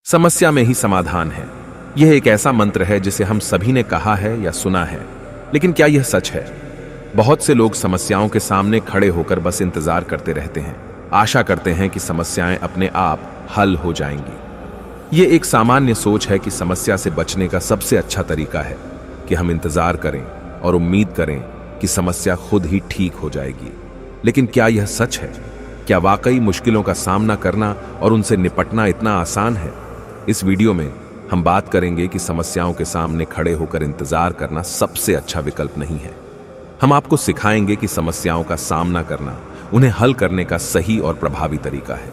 समस्या में ही समाधान है। यह एक ऐसा मंत्र है जिसे हम सभी ने कहा है या सुना है, लेकिन क्या यह सच है? बहुत से लोग समस्याओं के सामने खड़े होकर बस इंतजार करते रहते हैं, आशा करते हैं कि समस्याएं अपने आप हल हो जाएंगी। यह एक सामान्य सोच है कि समस्या से बचने का सबसे अच्छा तरीका है कि हम इंतजार करें और उम्मीद करें कि समस्या खुद ही ठीक हो जाएगी। लेकिन क्या यह सच है? क्या वाकई मुश्किलों का सामना करना और उनसे निपटना इतना आसान है? इस वीडियो में हम बात करेंगे कि समस्याओं के सामने खड़े होकर इंतजार करना सबसे अच्छा विकल्प नहीं है। हम आपको सिखाएंगे कि समस्याओं का सामना करना, उन्हें हल करने का सही और प्रभावी तरीका है।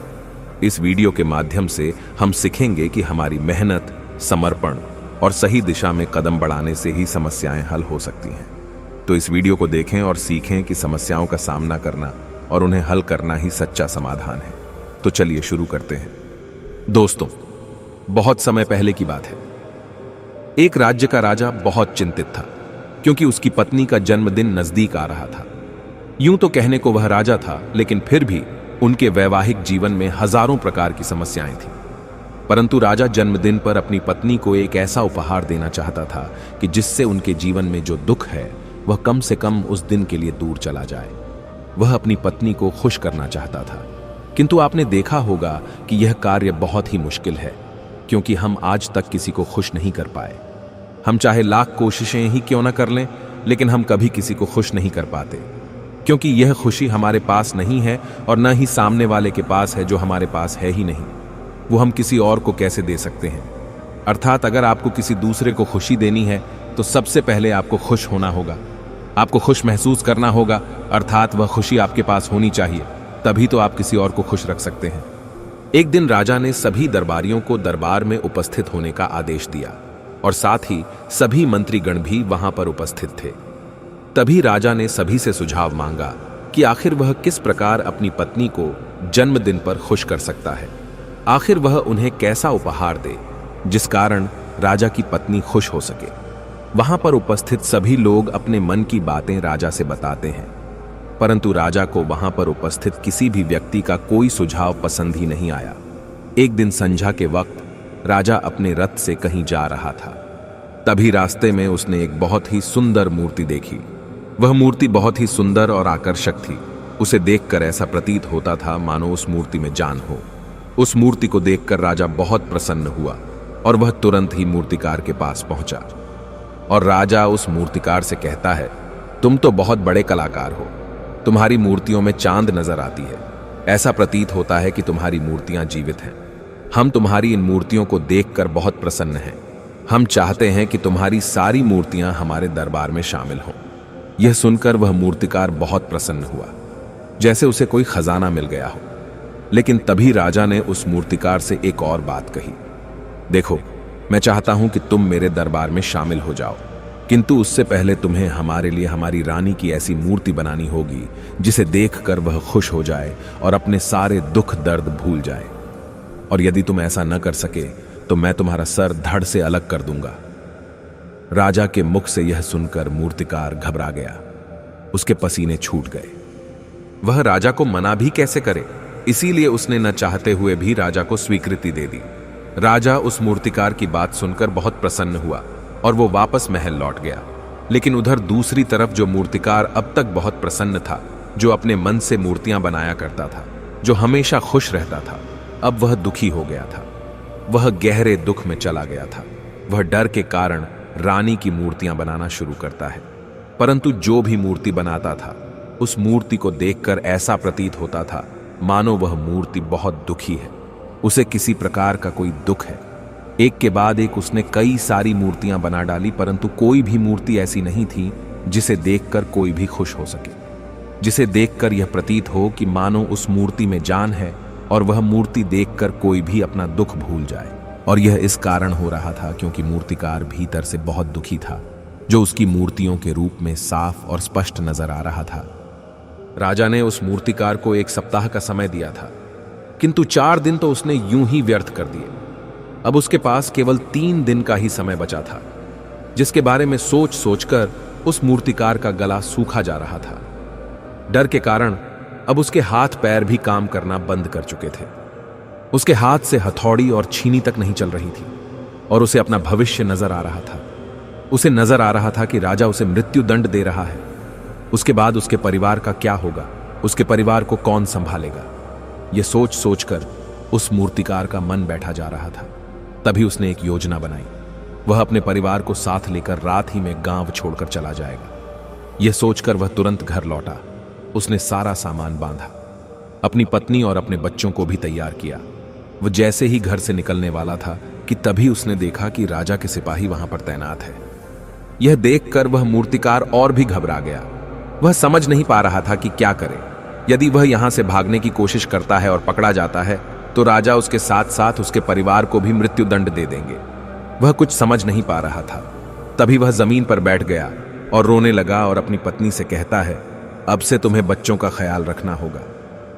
इस वीडियो के माध्यम से हम सीखेंगे कि हमारी मेहनत, समर्पण और सही दिशा में कदम बढ़ाने से ही समस्याएं हल हो सकती हैं। तो इस वीडियो को देखें और सीखें कि समस्याओं का सामना करना और उन्हें हल करना ही सच्चा समाधान है। तो चलिए शुरू करते हैं। दोस्तों, बहुत समय पहले की बात है। एक राज्य का राजा बहुत चिंतित था क्योंकि उसकी पत्नी का जन्मदिन नजदीक आ रहा था। यूं तो कहने को वह राजा था, लेकिन फिर भी उनके वैवाहिक जीवन में हजारों प्रकार की समस्याएं थीं। परंतु राजा जन्मदिन पर अपनी पत्नी को एक ऐसा उपहार देना चाहता था कि जिससे उनके जीवन में जो दुख है वह कम से कम उस दिन के लिए दूर चला जाए। वह अपनी पत्नी को खुश करना चाहता था, किंतु आपने देखा होगा कि यह कार्य बहुत ही मुश्किल है, क्योंकि हम आज तक किसी को खुश नहीं कर पाए। हम चाहे लाख कोशिशें ही क्यों ना कर लें, लेकिन हम कभी किसी को खुश नहीं कर पाते, क्योंकि यह खुशी हमारे पास नहीं है और न ही सामने वाले के पास है, जो हमारे पास है ही नहीं। वो हम किसी और को कैसे दे सकते हैं? अर्थात अगर आपको किसी दूसरे को खुशी देनी है तो सबसे पहले आपको खुश होना होगा, आपको खुश महसूस करना होगा, अर्थात वह खुशी आपके पास होनी चाहिए, तभी तो आप किसी और को खुश रख सकते हैं। एक दिन राजा ने सभी दरबारियों को दरबार में उपस्थित होने का आदेश दिया और साथ ही सभी मंत्रीगण भी वहां पर उपस्थित थे। तभी राजा ने सभी से सुझाव मांगा कि आखिर वह किस प्रकार अपनी पत्नी को जन्मदिन पर खुश कर सकता है। आखिर वह उन्हें कैसा उपहार दे जिस कारण राजा की पत्नी खुश हो सके। वहां पर उपस्थित सभी लोग अपने मन की बातें राजा से बताते हैं, परंतु राजा को वहां पर उपस्थित किसी भी व्यक्ति का कोई सुझाव पसंद ही नहीं आया। एक दिन संध्या के वक्त राजा अपने रथ से कहीं जा रहा था। तभी रास्ते में उसने एक बहुत ही सुंदर मूर्ति देखी। वह मूर्ति बहुत ही सुंदर और आकर्षक थी। उसे देखकर ऐसा प्रतीत होता था मानो उस मूर्ति में जान हो। उस मूर्ति को देखकर राजा बहुत प्रसन्न हुआ और वह तुरंत ही मूर्तिकार के पास पहुंचा। और राजा उस मूर्तिकार से कहता है, तुम तो बहुत बड़े कलाकार हो, तुम्हारी मूर्तियों में चांद नजर आती है। ऐसा प्रतीत होता है कि तुम्हारी मूर्तियां जीवित हैं। हम तुम्हारी इन मूर्तियों को देखकर बहुत प्रसन्न हैं। हम चाहते हैं कि तुम्हारी सारी मूर्तियां हमारे दरबार में शामिल हों। यह सुनकर वह मूर्तिकार बहुत प्रसन्न हुआ, जैसे उसे कोई खजाना मिल गया हो। लेकिन तभी राजा ने उस मूर्तिकार से एक और बात कही, देखो, मैं चाहता हूं कि तुम मेरे दरबार में शामिल हो जाओ, किंतु उससे पहले तुम्हें हमारे लिए हमारी रानी की ऐसी मूर्ति बनानी होगी जिसे देखकर वह खुश हो जाए और अपने सारे दुख दर्द भूल जाए। और यदि तुम ऐसा न कर सके तो मैं तुम्हारा सर धड़ से अलग कर दूंगा। राजा के मुख से यह सुनकर मूर्तिकार घबरा गया। उसके पसीने छूट गए। वह राजा को मना भी कैसे करे, इसीलिए उसने न चाहते हुए भी राजा को स्वीकृति दे दी। राजा उस मूर्तिकार की बात सुनकर बहुत प्रसन्न हुआ और वो वापस महल लौट गया। लेकिन उधर दूसरी तरफ जो मूर्तिकार अब तक बहुत प्रसन्न था, जो अपने मन से मूर्तियां बनाया करता था, जो हमेशा खुश रहता था, अब वह दुखी हो गया था। वह गहरे दुख में चला गया था। वह डर के कारण रानी की मूर्तियां बनाना शुरू करता है, परंतु जो भी मूर्ति बनाता था उस मूर्ति को देखकर ऐसा प्रतीत होता था मानो वह मूर्ति बहुत दुखी है, उसे किसी प्रकार का कोई दुख है। एक के बाद एक उसने कई सारी मूर्तियां बना डाली, परंतु कोई भी मूर्ति ऐसी नहीं थी जिसे देखकर कोई भी खुश हो सके, जिसे देखकर यह प्रतीत हो कि मानो उस मूर्ति में जान है और वह मूर्ति देखकर कोई भी अपना दुख भूल जाए। और यह इस कारण हो रहा था क्योंकि मूर्तिकार भीतर से बहुत दुखी था, जो उसकी मूर्तियों के रूप में साफ और स्पष्ट नजर आ रहा था। राजा ने उस मूर्तिकार को 1 सप्ताह का समय दिया था, किंतु 4 दिन तो उसने यूं ही व्यर्थ कर दिए। अब उसके पास केवल 3 दिन का ही समय बचा था, जिसके बारे में सोच सोचकर उस मूर्तिकार का गला सूखा जा रहा था। डर के कारण अब उसके हाथ पैर भी काम करना बंद कर चुके थे। उसके हाथ से हथौड़ी और छीनी तक नहीं चल रही थी और उसे अपना भविष्य नजर आ रहा था। उसे नजर आ रहा था कि राजा उसे मृत्यु दंड दे रहा है। उसके बाद उसके परिवार का क्या होगा, उसके परिवार को कौन संभालेगा। यह सोच सोचकर उस मूर्तिकार का मन बैठा जा रहा था। तभी उसने एक योजना बनाई। वह अपने परिवार को साथ लेकर रात ही में गांव छोड़कर चला जाएगा। यह सोचकर वह तुरंत घर लौटा। उसने सारा सामान बांधा, अपनी पत्नी और अपने बच्चों को भी तैयार किया। वह जैसे ही घर से निकलने वाला था कि तभी उसने देखा कि राजा के सिपाही वहां पर तैनात है। यह देखकर वह मूर्तिकार और भी घबरा गया। वह समझ नहीं पा रहा था कि क्या करे। यदि वह यहां से भागने की कोशिश करता है और पकड़ा जाता है तो राजा उसके साथ साथ उसके परिवार को भी मृत्यु दंड दे देंगे। वह कुछ समझ नहीं पा रहा था। तभी वह जमीन पर बैठ गया और रोने लगा और अपनी पत्नी से कहता है, अब से तुम्हें बच्चों का ख्याल रखना होगा।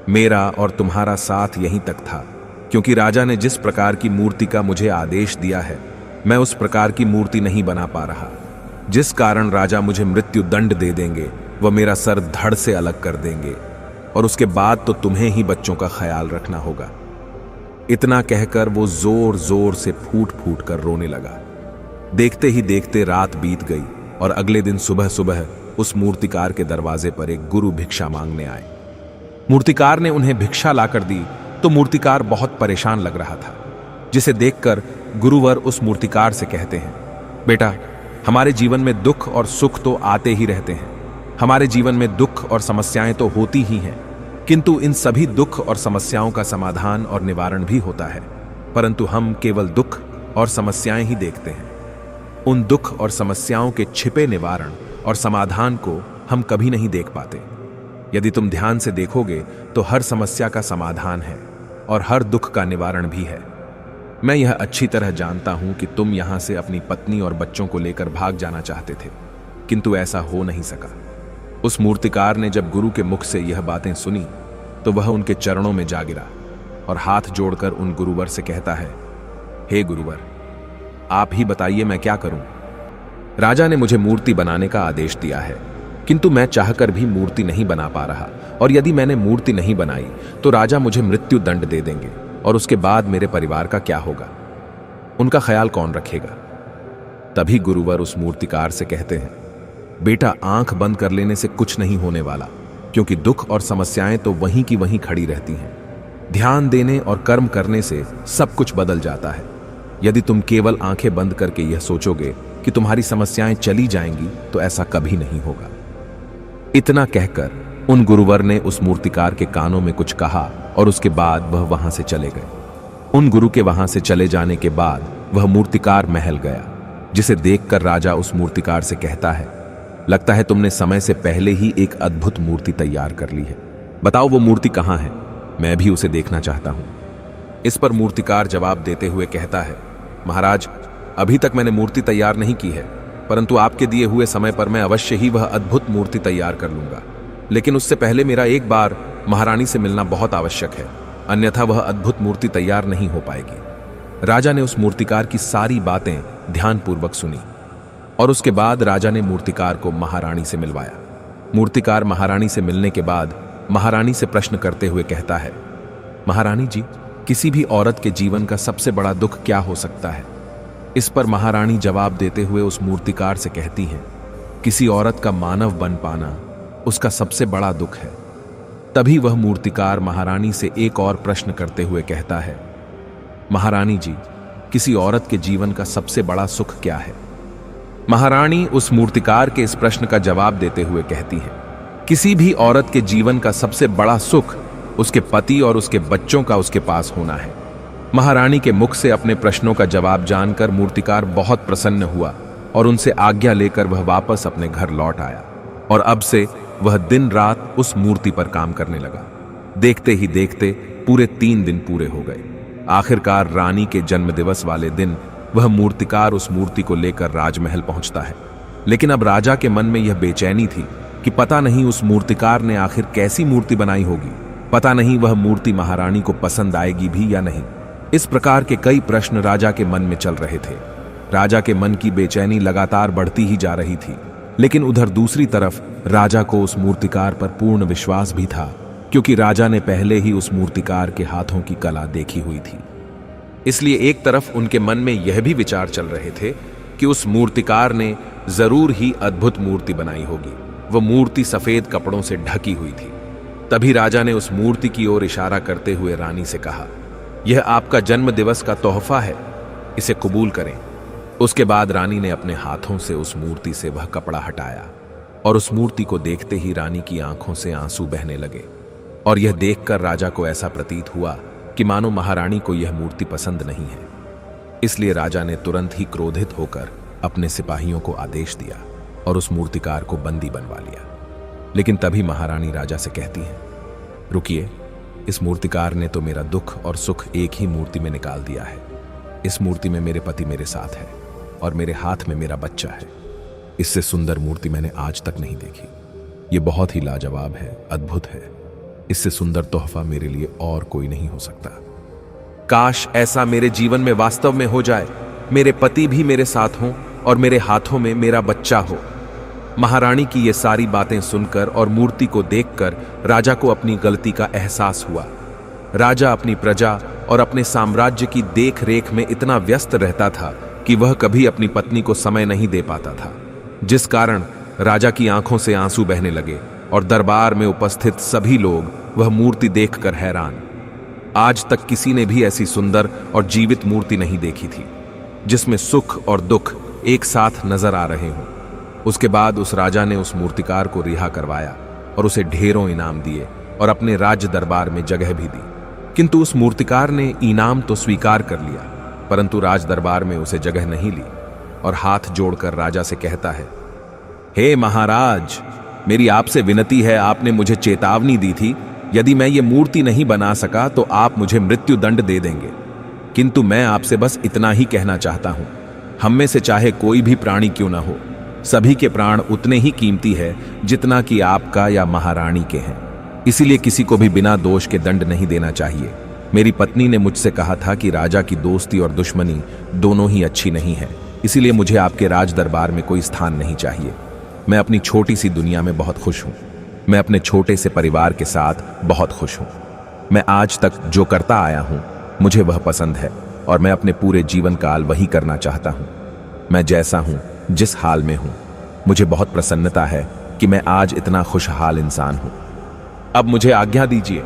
मेरा और तुम्हारा साथ यहीं तक था, क्योंकि राजा ने जिस प्रकार की मूर्ति का मुझे आदेश दिया है मैं उस प्रकार की मूर्ति नहीं बना पा रहा, जिस कारण राजा मुझे मृत्यु दंड दे देंगे। वह मेरा सर धड़ से अलग कर देंगे और उसके बाद तो तुम्हें ही बच्चों का ख्याल रखना होगा। इतना कहकर वो जोर जोर से फूट फूट कर रोने लगा। देखते ही देखते रात बीत गई और अगले दिन सुबह सुबह उस मूर्तिकार के दरवाजे पर एक गुरु भिक्षा मांगने आए। मूर्तिकार ने उन्हें भिक्षा लाकर दी तो मूर्तिकार बहुत परेशान लग रहा था, जिसे देखकर गुरुवर उस मूर्तिकार से कहते हैं, बेटा, हमारे जीवन में दुख और सुख तो आते ही रहते हैं। हमारे जीवन में दुख और समस्याएं तो होती ही हैं, किंतु इन सभी दुख और समस्याओं का समाधान और निवारण भी होता है, परंतु हम केवल दुख और समस्याएं ही देखते हैं। उन दुख और समस्याओं के छिपे निवारण और समाधान को हम कभी नहीं देख पाते। यदि तुम ध्यान से देखोगे तो हर समस्या का समाधान है और हर दुख का निवारण भी है। मैं यह अच्छी तरह जानता हूं कि तुम यहां से अपनी पत्नी और बच्चों को लेकर भाग जाना चाहते थे, किंतु ऐसा हो नहीं सका। उस मूर्तिकार ने जब गुरु के मुख से यह बातें सुनी तो वह उनके चरणों में जा गिरा और हाथ जोड़कर उन गुरुवर से कहता है, हे गुरुवर, आप ही बताइए मैं क्या करूं। राजा ने मुझे मूर्ति बनाने का आदेश दिया है, किंतु मैं चाहकर भी मूर्ति नहीं बना पा रहा, और यदि मैंने मूर्ति नहीं बनाई तो राजा मुझे मृत्यु दंड दे देंगे और उसके बाद मेरे परिवार का क्या होगा, उनका ख्याल कौन रखेगा। तभी गुरुवर उस मूर्तिकार से कहते हैं, बेटा, आंख बंद कर लेने से कुछ नहीं होने वाला, क्योंकि दुख और समस्याएं तो वहीं की वहीं खड़ी रहती हैं। ध्यान देने और कर्म करने से सब कुछ बदल जाता है। यदि तुम केवल आंखें बंद करके यह सोचोगे कि तुम्हारी समस्याएं चली जाएंगी तो ऐसा कभी नहीं होगा। इतना कहकर उन गुरुवर ने उस मूर्तिकार के कानों में कुछ कहा और उसके बाद वह वहां से चले गए। उन गुरु के वहां से चले जाने के बाद वह मूर्तिकार महल गया, जिसे देखकर राजा उस मूर्तिकार से कहता है, लगता है तुमने समय से पहले ही एक अद्भुत मूर्ति तैयार कर ली है। बताओ वो मूर्ति कहां है, मैं भी उसे देखना चाहता हूं। इस पर मूर्तिकार जवाब देते हुए कहता है, महाराज, अभी तक मैंने मूर्ति तैयार नहीं की है, परंतु आपके दिए हुए समय पर मैं अवश्य ही वह अद्भुत मूर्ति तैयार कर लूंगा। लेकिन उससे पहले मेरा एक बार महारानी से मिलना बहुत आवश्यक है, अन्यथा वह अद्भुत मूर्ति तैयार नहीं हो पाएगी। राजा ने उस मूर्तिकार की सारी बातें ध्यानपूर्वक सुनी और उसके बाद राजा ने मूर्तिकार को महारानी से मिलवाया। मूर्तिकार महारानी से मिलने के बाद महारानी से प्रश्न करते हुए कहता है, महारानी जी, किसी भी औरत के जीवन का सबसे बड़ा दुख क्या हो सकता है। इस पर महारानी जवाब देते हुए उस मूर्तिकार से कहती हैं, किसी औरत का मानव बन पाना उसका सबसे बड़ा दुख है। तभी वह मूर्तिकार महारानी से एक और प्रश्न करते हुए कहता है, महारानी जी, किसी औरत के जीवन का सबसे बड़ा सुख क्या है। महारानी उस मूर्तिकार के इस प्रश्न का जवाब देते हुए कहती है, किसी भी औरत के जीवन का सबसे बड़ा सुख उसके पति और उसके बच्चों का उसके पास होना है। महारानी के मुख से अपने प्रश्नों का जवाब जानकर मूर्तिकार बहुत प्रसन्न हुआ और उनसे आज्ञा लेकर वह वापस अपने घर लौट आया और अब से वह दिन रात उस मूर्ति पर काम करने लगा। देखते ही देखते पूरे 3 दिन पूरे हो गए। आखिरकार रानी के जन्मदिवस वाले दिन वह मूर्तिकार उस मूर्ति को लेकर राजमहल पहुंचता है। लेकिन अब राजा के मन में यह बेचैनी थी कि पता नहीं उस मूर्तिकार ने आखिर कैसी मूर्ति बनाई होगी, पता नहीं वह मूर्ति महारानी को पसंद आएगी भी या नहीं। इस प्रकार के कई प्रश्न राजा के मन में चल रहे थे। राजा के मन की बेचैनी लगातार बढ़ती ही जा रही थी, लेकिन उधर दूसरी तरफ राजा को उस मूर्तिकार पर पूर्ण विश्वास भी था क्योंकि राजा ने पहले ही उस मूर्तिकार के हाथों की कला देखी हुई थी। इसलिए एक तरफ उनके मन में यह भी विचार चल रहे थे कि उस मूर्तिकार ने जरूर ही अद्भुत मूर्ति बनाई होगी। वह मूर्ति सफेद कपड़ों से ढकी हुई थी। तभी राजा ने उस मूर्ति की ओर इशारा करते हुए रानी से कहा, यह आपका जन्म दिवस का तोहफा है, इसे कबूल करें। उसके बाद रानी ने अपने हाथों से उस मूर्ति से वह कपड़ा हटाया और उस मूर्ति को देखते ही रानी की आंखों से आंसू बहने लगे। और यह देखकर राजा को ऐसा प्रतीत हुआ कि मानो महारानी को यह मूर्ति पसंद नहीं है। इसलिए राजा ने तुरंत ही क्रोधित होकर अपने सिपाहियों को आदेश दिया और उस मूर्तिकार को बंदी बनवा लिया। लेकिन तभी महारानी राजा से कहती हैं, रुकिए, इस मूर्तिकार ने तो मेरा दुख और सुख एक ही मूर्ति में निकाल दिया है। इस मूर्ति में मेरे पति मेरे साथ है और मेरे हाथ में मेरा बच्चा है। इससे सुंदर मूर्ति मैंने आज तक नहीं देखी। ये बहुत ही लाजवाब है, अद्भुत है। इससे सुंदर तोहफा मेरे लिए और कोई नहीं हो सकता। काश ऐसा मेरे जीवन में वास्तव में हो जाए, मेरे पति भी मेरे साथ हों और मेरे हाथों में मेरा बच्चा हो। महारानी की ये सारी बातें सुनकर और मूर्ति को देखकर राजा को अपनी गलती का एहसास हुआ। राजा अपनी प्रजा और अपने साम्राज्य की देख रेख में इतना व्यस्त रहता था कि वह कभी अपनी पत्नी को समय नहीं दे पाता था, जिस कारण राजा की आंखों से आंसू बहने लगे और दरबार में उपस्थित सभी लोग वह मूर्ति देखकर हैरान। आज तक किसी ने भी ऐसी सुंदर और जीवित मूर्ति नहीं देखी थी, जिसमें सुख और दुख एक साथ नजर आ रहे हों। उसके बाद उस राजा ने उस मूर्तिकार को रिहा करवाया और उसे ढेरों इनाम दिए और अपने राज्य दरबार में जगह भी दी। किंतु उस मूर्तिकार ने इनाम तो स्वीकार कर लिया, परंतु राज दरबार में उसे जगह नहीं ली और हाथ जोड़कर राजा से कहता है, हे महाराज, मेरी आपसे विनती है, आपने मुझे चेतावनी दी थी, यदि मैं ये मूर्ति नहीं बना सका तो आप मुझे मृत्यु दंड दे देंगे। किंतु मैं आपसे बस इतना ही कहना चाहता हूं, हम में से चाहे कोई भी प्राणी क्यों ना हो, सभी के प्राण उतने ही कीमती है जितना कि आपका या महारानी के हैं। इसीलिए किसी को भी बिना दोष के दंड नहीं देना चाहिए। मेरी पत्नी ने मुझसे कहा था कि राजा की दोस्ती और दुश्मनी दोनों ही अच्छी नहीं है, इसीलिए मुझे आपके राज दरबार में कोई स्थान नहीं चाहिए। मैं अपनी छोटी सी दुनिया में बहुत खुश हूं। मैं अपने छोटे से परिवार के साथ बहुत खुश हूं। मैं आज तक जो करता आया हूं मुझे वह पसंद है और मैं अपने पूरे जीवन काल वही करना चाहता हूं। मैं जैसा हूं, जिस हाल में हूं, मुझे बहुत प्रसन्नता है कि मैं आज इतना खुशहाल इंसान हूं। अब मुझे आज्ञा दीजिए।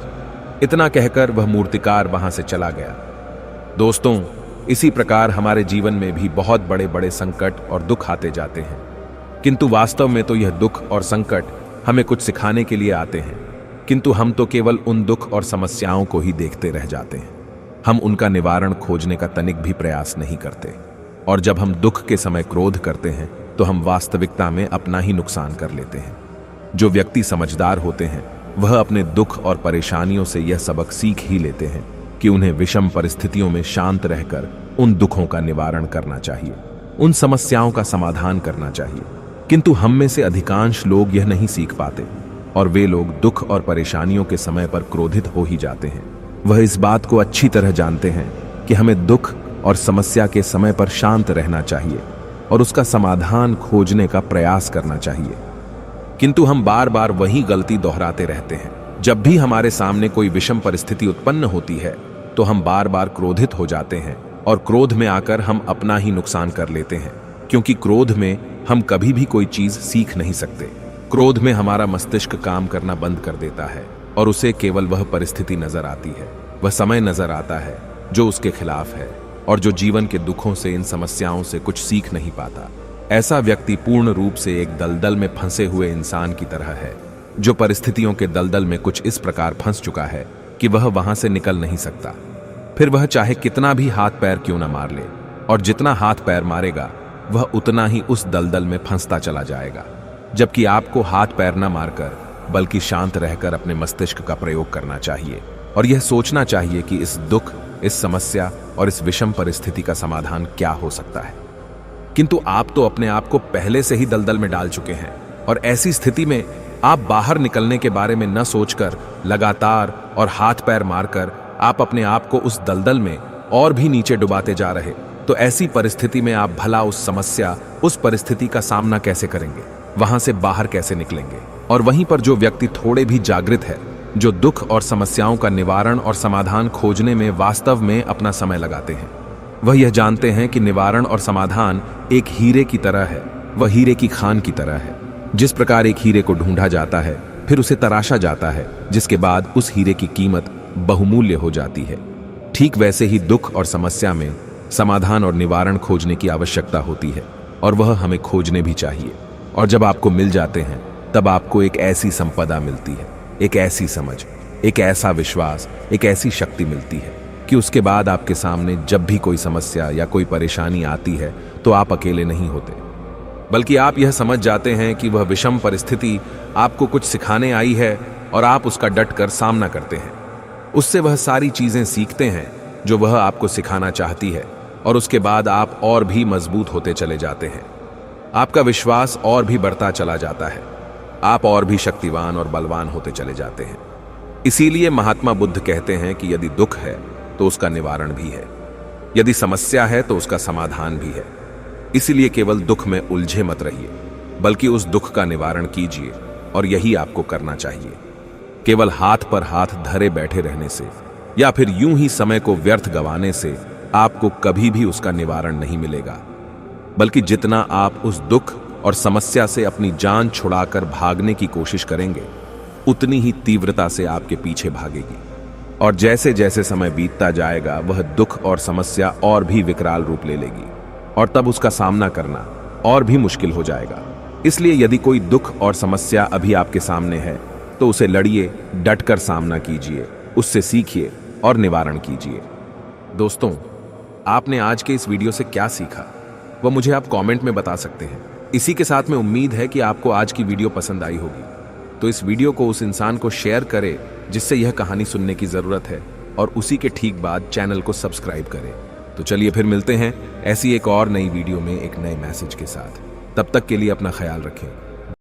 इतना कहकर वह मूर्तिकार वहां से चला गया। दोस्तों, इसी प्रकार हमारे जीवन में भी बहुत बड़े बड़े संकट और दुख आते जाते हैं, किंतु वास्तव में तो यह दुख और संकट हमें कुछ सिखाने के लिए आते हैं, किंतु हम तो केवल उन दुख और समस्याओं को ही देखते रह जाते हैं। हम उनका निवारण खोजने का तनिक भी प्रयास नहीं करते, और जब हम दुख के समय क्रोध करते हैं तो हम वास्तविकता में अपना ही नुकसान कर लेते हैं। जो व्यक्ति समझदार होते हैं वह अपने दुख और परेशानियों से यह सबक सीख ही लेते हैं कि उन्हें विषम परिस्थितियों में शांत रहकर उन दुखों का निवारण करना चाहिए, उन समस्याओं का समाधान करना चाहिए। किंतु हम में से अधिकांश लोग यह नहीं सीख पाते और वे लोग दुख और परेशानियों के समय पर क्रोधित हो ही जाते हैं। वह इस बात को अच्छी तरह जानते हैं कि हमें दुख और समस्या के समय पर शांत रहना चाहिए और उसका समाधान खोजने का प्रयास करना चाहिए, किंतु हम बार बार वही गलती दोहराते रहते हैं। जब भी हमारे सामने कोई विषम परिस्थिति उत्पन्न होती है तो हम बार बार क्रोधित हो जाते हैं और क्रोध में आकर हम अपना ही नुकसान कर लेते हैं, क्योंकि क्रोध में हम कभी भी कोई चीज सीख नहीं सकते। क्रोध में हमारा मस्तिष्क काम करना बंद कर देता है और उसे केवल वह परिस्थिति नजर आती है, वह समय नजर आता है जो उसके खिलाफ है और जो जीवन के दुखों से, इन समस्याओं से कुछ सीख नहीं पाता। ऐसा व्यक्ति पूर्ण रूप से एक दलदल में फंसे हुए इंसान की तरह है, जो परिस्थितियों के दलदल में कुछ इस प्रकार फंस चुका है कि वह वहां से निकल नहीं सकता। फिर वह चाहे कितना भी हाथ पैर क्यों न मार ले, और जितना हाथ पैर मारेगा वह उतना ही उस दलदल में फंसता चला जाएगा। जबकि आपको हाथ पैर न मारकर बल्कि शांत रहकर अपने मस्तिष्क का प्रयोग करना चाहिए और यह सोचना चाहिए कि इस दुख, इस समस्या और इस विषम परिस्थिति का समाधान क्या हो सकता है। किंतु आप तो अपने आप को पहले से ही दलदल में डाल चुके हैं और ऐसी स्थिति में आप बाहर निकलने के बारे में न सोचकर लगातार और हाथ पैर मारकर आप अपने आप को उस दलदल में और भी नीचे डुबाते जा रहे। तो ऐसी परिस्थिति में आप भला उस समस्या, उस परिस्थिति का सामना कैसे करेंगे, वहां से बाहर कैसे निकलेंगे? और वहीं पर जो व्यक्ति थोड़े भी जागृत है जो दुख और समस्याओं का निवारण और समाधान खोजने में वास्तव में अपना समय लगाते हैं। वह यह जानते हैं कि निवारण और समाधान एक हीरे की तरह है, वह हीरे की खान की तरह है। जिस प्रकार एक हीरे को ढूंढा जाता है, फिर उसे तराशा जाता है, जिसके बाद उस हीरे की कीमत बहुमूल्य हो जाती है, ठीक वैसे ही दुख और समस्या में समाधान और निवारण खोजने की आवश्यकता होती है, और वह हमें खोजने भी चाहिए। और जब आपको मिल जाते हैं, तब आपको एक ऐसी संपदा मिलती है, एक ऐसी समझ, एक ऐसा विश्वास, एक ऐसी शक्ति मिलती है कि उसके बाद आपके सामने जब भी कोई समस्या या कोई परेशानी आती है तो आप अकेले नहीं होते, बल्कि आप यह समझ जाते हैं कि वह विषम परिस्थिति आपको कुछ सिखाने आई है और आप उसका डट कर सामना करते हैं। उससे वह सारी चीजें सीखते हैं जो वह आपको सिखाना चाहती है, और उसके बाद आप और भी मजबूत होते चले जाते हैं। आपका विश्वास और भी बढ़ता चला जाता है, आप और भी शक्तिवान और बलवान होते चले जाते हैं। इसीलिए महात्मा बुद्ध कहते हैं कि यदि दुख है तो उसका निवारण भी है, यदि समस्या है तो उसका समाधान भी है। इसीलिए केवल दुख में उलझे मत रहिए, बल्कि उस दुख का निवारण कीजिए, और यही आपको करना चाहिए। केवल हाथ पर हाथ धरे बैठे रहने से या फिर यूं ही समय को व्यर्थ गंवाने से आपको कभी भी उसका निवारण नहीं मिलेगा, बल्कि जितना आप उस दुख और समस्या से अपनी जान छुड़ाकर भागने की कोशिश करेंगे, उतनी ही तीव्रता से आपके पीछे भागेगी। और जैसे जैसे समय बीतता जाएगा, वह दुख और समस्या और भी विकराल रूप ले लेगी, और तब उसका सामना करना और भी मुश्किल हो जाएगा। इसलिए यदि कोई दुख और समस्या अभी आपके सामने है तो उसे लड़िए, डटकर सामना कीजिए, उससे सीखिए और निवारण कीजिए। दोस्तों, आपने आज के इस वीडियो से क्या सीखा वह मुझे आप कमेंट में बता सकते हैं। इसी के साथ में उम्मीद है कि आपको आज की वीडियो पसंद आई होगी, तो इस वीडियो को उस इंसान को शेयर करें जिससे यह कहानी सुनने की जरूरत है, और उसी के ठीक बाद चैनल को सब्सक्राइब करें। तो चलिए फिर मिलते हैं ऐसी एक और नई वीडियो में एक नए मैसेज के साथ। तब तक के लिए अपना ख्याल रखें।